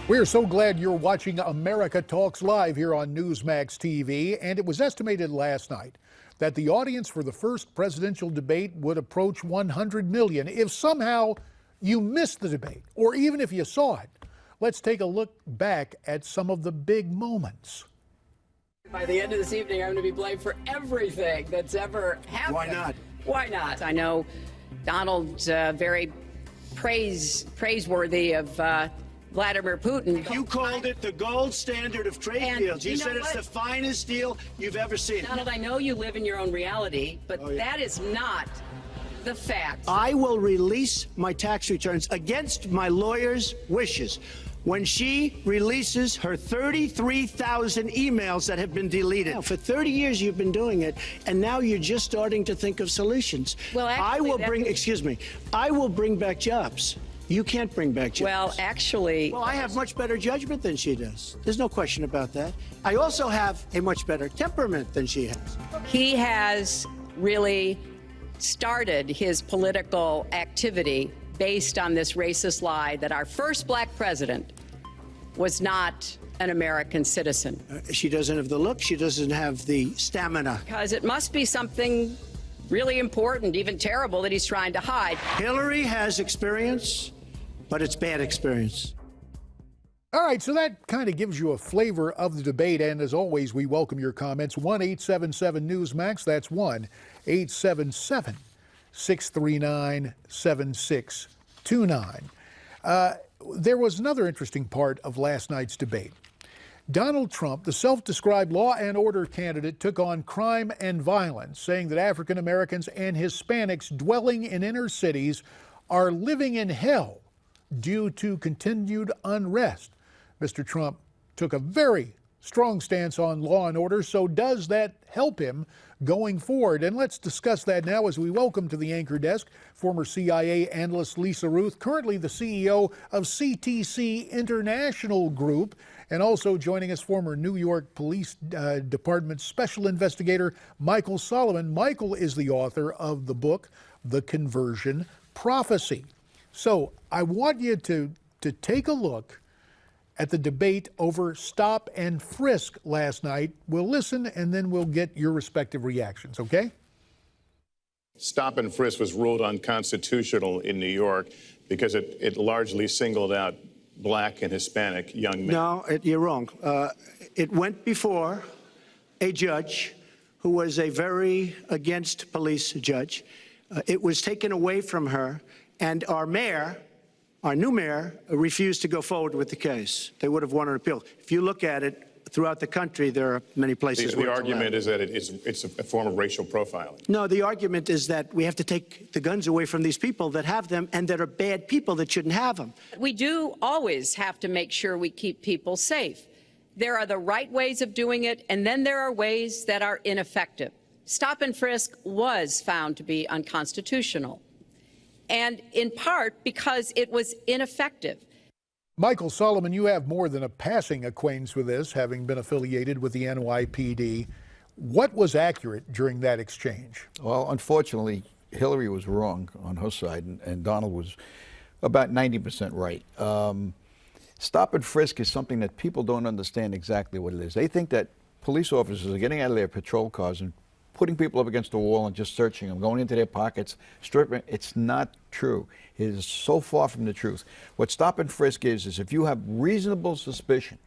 We are so glad you're watching America Talks Live here on Newsmax TV. And it was estimated last night that the audience for the first presidential debate would approach 100 million. If somehow you missed the debate, or even if you saw it, let's take a look back at some of the big moments. By the end of this evening, I'm going to be blamed for everything that's ever happened. Why not? Why not? I know Donald's very praiseworthy of Vladimir Putin. You called it the gold standard of trade deals. You said it's the finest deal you've ever seen. Donald, I know you live in your own reality, but that is not the fact. I will release my tax returns against my lawyer's wishes when she releases her 33,000 emails that have been deleted. Now, for 30 years you've been doing it, and now you're just starting to think of solutions. Well, actually, I will bring back jobs. You can't bring back jobs. Well, actually... Well, I have much better judgment than she does. There's no question about that. I also have a much better temperament than she has. He has really started his political activity based on this racist lie that our first black president was not an American citizen. She doesn't have the look. She doesn't have the stamina. Because it must be something really important, even terrible, that he's trying to hide. Hillary has experience, but it's bad experience. All right, so that kind of gives you a flavor of the debate. And as always, we welcome your comments. 1-877-NEWSMAX. That's 1-877-639-7629. There was another interesting part of last night's debate. Donald Trump, the self-described law and order candidate, took on crime and violence, saying that African Americans and Hispanics dwelling in inner cities are living in hell due to continued unrest. Mr. Trump took a very strong stance on law and order, so does that help him going forward? And let's discuss that now as we welcome to the anchor desk former CIA analyst Lisa Ruth, currently the CEO of CTC International Group, and also joining us, former New York Police Department Special Investigator Michael Solomon. Michael is the author of the book, The Conversion Prophecy. So I want you to take a look at the debate over stop and frisk last night. We'll listen and then we'll get your respective reactions, okay? Stop and frisk was ruled unconstitutional in New York because it largely singled out Black and Hispanic young men. No, you're wrong. It went before a judge who was a very against police judge. It was taken away from her, and our new mayor, refused to go forward with the case. They would have won an appeal. If you look at it throughout the country, there are many places where the argument is that it's a form of racial profiling. No, the argument is that we have to take the guns away from these people that have them and that are bad people that shouldn't have them. We do always have to make sure we keep people safe. There are the right ways of doing it, and then there are ways that are ineffective. Stop and frisk was found to be unconstitutional, and in part because it was ineffective. Michael Solomon, you have more than a passing acquaintance with this, having been affiliated with the NYPD. What was accurate during that exchange? Well, unfortunately, Hillary was wrong on her side, and Donald was about 90% right. Stop and frisk is something that people don't understand exactly what it is. They think that police officers are getting out of their patrol cars and putting people up against the wall and just searching them, going into their pockets, stripping. It's not true. It is so far from the truth. What stop and frisk is if you have reasonable suspicion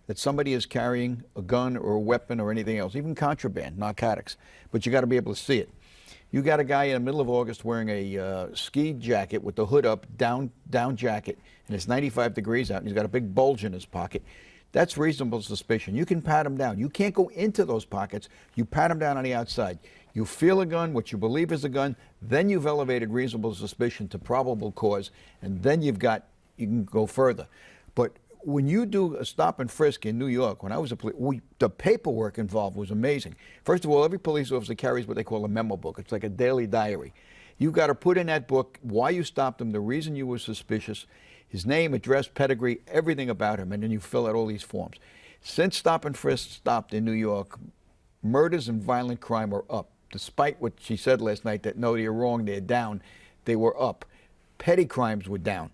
that somebody is carrying a gun or a weapon or anything else, even contraband, narcotics, but you got to be able to see it. You got a guy in the middle of August wearing a ski jacket with the hood up, down jacket, and it's 95 degrees out, and he's got a big bulge in his pocket. That's reasonable suspicion. You can pat him down. You can't go into those pockets. You pat him down on the outside. You feel a gun, what you believe is a gun, then you've elevated reasonable suspicion to probable cause, and then you can go further. But when you do a stop and frisk in New York, when I was the paperwork involved was amazing. First of all, every police officer carries what they call a memo book. It's like a daily diary. You've got to put in that book why you stopped him, the reason you were suspicious, his name, address, pedigree, everything about him, and then you fill out all these forms. Since stop and frisk stopped in New York, murders and violent crime are up. Despite what she said last night that, no, you're wrong, they're down, they were up. Petty crimes were down.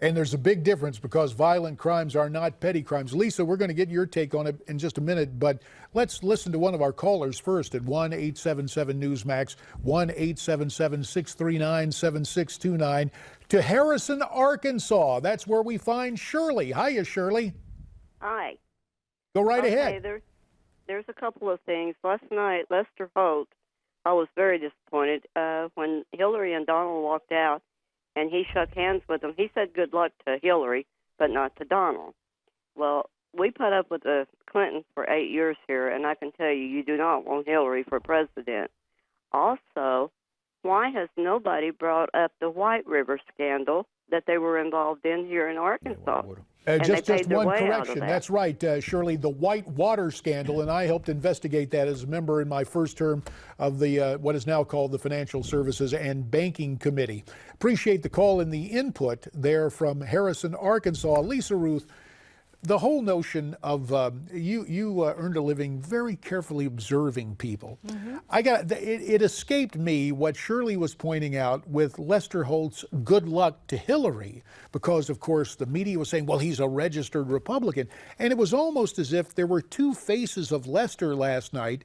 And there's a big difference because violent crimes are not petty crimes. Lisa, we're going to get your take on it in just a minute, but let's listen to one of our callers first at 1-877-NEWSMAX, 1-877-639-7629, to Harrison, Arkansas. That's where we find Shirley. Hiya, Shirley. Hi. Go right ahead. There's a couple of things. Last night, Lester Holt, I was very disappointed when Hillary and Donald walked out and he shook hands with them. He said good luck to Hillary, but not to Donald. Well, we put up with the Clinton for 8 years here, and I can tell you, you do not want Hillary for president. Also, why has nobody brought up the White River scandal that they were involved in here in Arkansas? Just one correction. That's right, Shirley, the white water scandal, and I helped investigate that as a member in my first term of the what is now called the Financial Services and Banking Committee. Appreciate the call and the input there from Harrison, Arkansas. Lisa Ruth, the whole notion of you earned a living very carefully observing people. It escaped me what Shirley was pointing out with Lester Holt's good luck to Hillary, because of course the media was saying, well, he's a registered Republican, and it was almost as if there were two faces of Lester last night.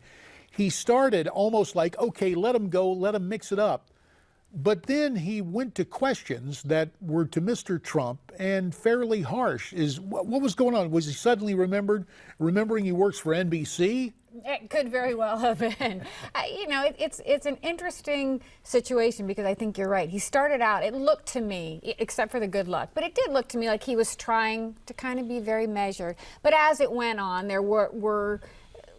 He started almost like, okay, let him go, let him mix it up. But then he went to questions that were to Mr. Trump and fairly harsh. What was going on? Was he suddenly remembering he works for NBC? It could very well have been. It's an interesting situation because I think you're right. He started out, it looked to me, except for the good luck, but it did look to me like he was trying to kind of be very measured. But as it went on, there were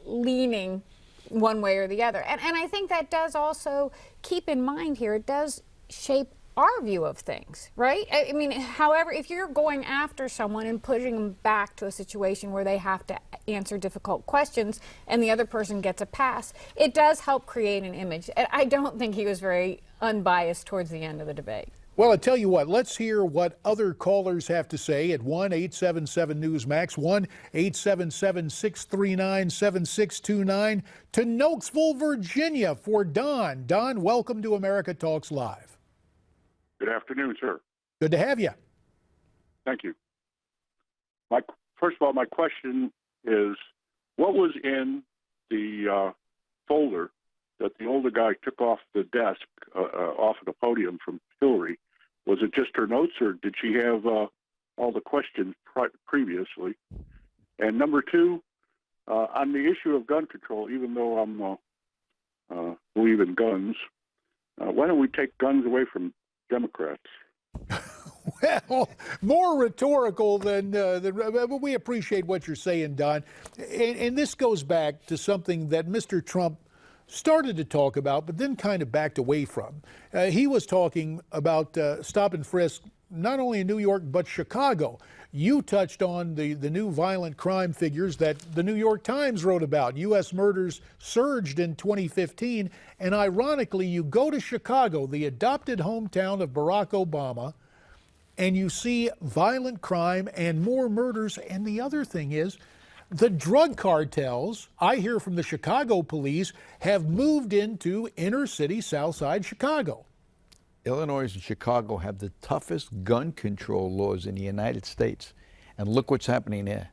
leaning one way or the other. And I think that does also keep in mind here, it does shape our view of things, right? I mean, however, if you're going after someone and putting them back to a situation where they have to answer difficult questions and the other person gets a pass, it does help create an image. And I don't think he was very unbiased towards the end of the debate. Well, I tell you what, let's hear what other callers have to say at 1-877-NEWSMAX, 1-877-639-7629, to Nokesville, Virginia for Don. Don, welcome to America Talks Live. Good afternoon, sir. Good to have you. Thank you. First of all, my question is, what was in the folder that the older guy took off the desk, off of the podium from Hillary? Was it just her notes, or did she have all the questions previously? And number two, on the issue of gun control, even though I'm believe in guns, why don't we take guns away from Democrats? Well, more rhetorical than but we appreciate what you're saying, Don. And this goes back to something that Mr. Trump started to talk about, but then kind of backed away from. He was talking about stop and frisk, not only in New York, but Chicago. You touched on the new violent crime figures that the New York Times wrote about. U.S. murders surged in 2015, and ironically, you go to Chicago, the adopted hometown of Barack Obama, and you see violent crime and more murders. And the other thing is, the drug cartels, I hear from the Chicago police, have moved into inner city Southside Chicago. Illinois and Chicago have the toughest gun control laws in the United States. And look what's happening there.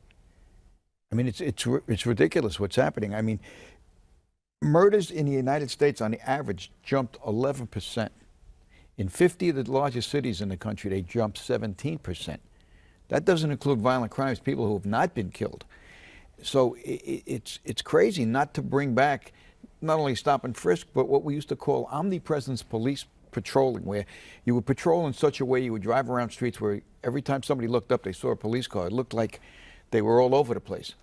I mean, it's ridiculous what's happening. I mean, murders in the United States on the average jumped 11%. In 50 of the largest cities in the country, they jumped 17%. That doesn't include violent crimes, people who have not been killed. So it's crazy not to bring back not only stop and frisk, but what we used to call omnipresence police patrolling, where you would patrol in such a way you would drive around streets where every time somebody looked up, they saw a police car. It looked like they were all over the place.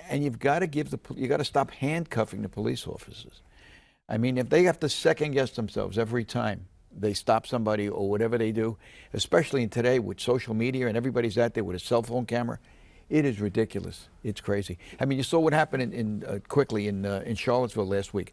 And you've got to you got to stop handcuffing the police officers. I mean, if they have to second guess themselves every time they stop somebody or whatever they do, especially in today with social media and everybody's out there with a cell phone camera, it is ridiculous. It's crazy. I mean, you saw what happened quickly in Charlottesville last week.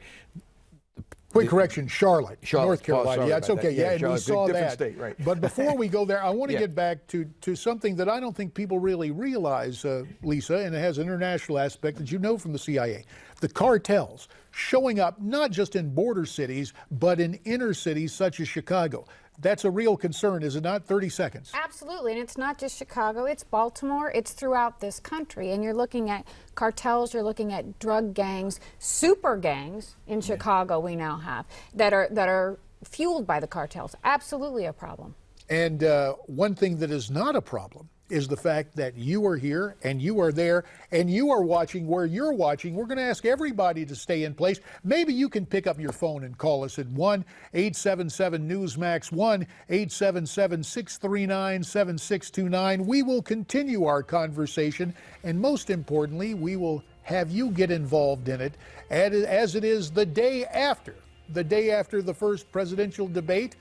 Quick correction, Charlotte, North Carolina. Yeah, it's okay. Yeah, and we saw different that. State, right. But before we go there, I want to get back to something that I don't think people really realize, Lisa, and it has an international aspect that you know from the CIA. The cartels showing up not just in border cities, but in inner cities such as Chicago. That's a real concern, is it not? 30 seconds. Absolutely, and it's not just Chicago, it's Baltimore, it's throughout this country. And you're looking at cartels, you're looking at drug gangs, super gangs in Chicago we now have that are fueled by the cartels. Absolutely a problem. And one thing that is not a problem is the fact that you are here and you are there and you are watching where you're watching. We're going to ask everybody to stay in place. Maybe you can pick up your phone and call us at 1-877-NEWSMAX, 1-877-639-7629. We will continue our conversation, and most importantly, we will have you get involved in it as it is the day after the first presidential debate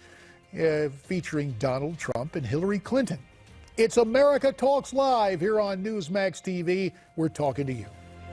featuring Donald Trump and Hillary Clinton. It's America Talks Live here on Newsmax TV. We're talking to you.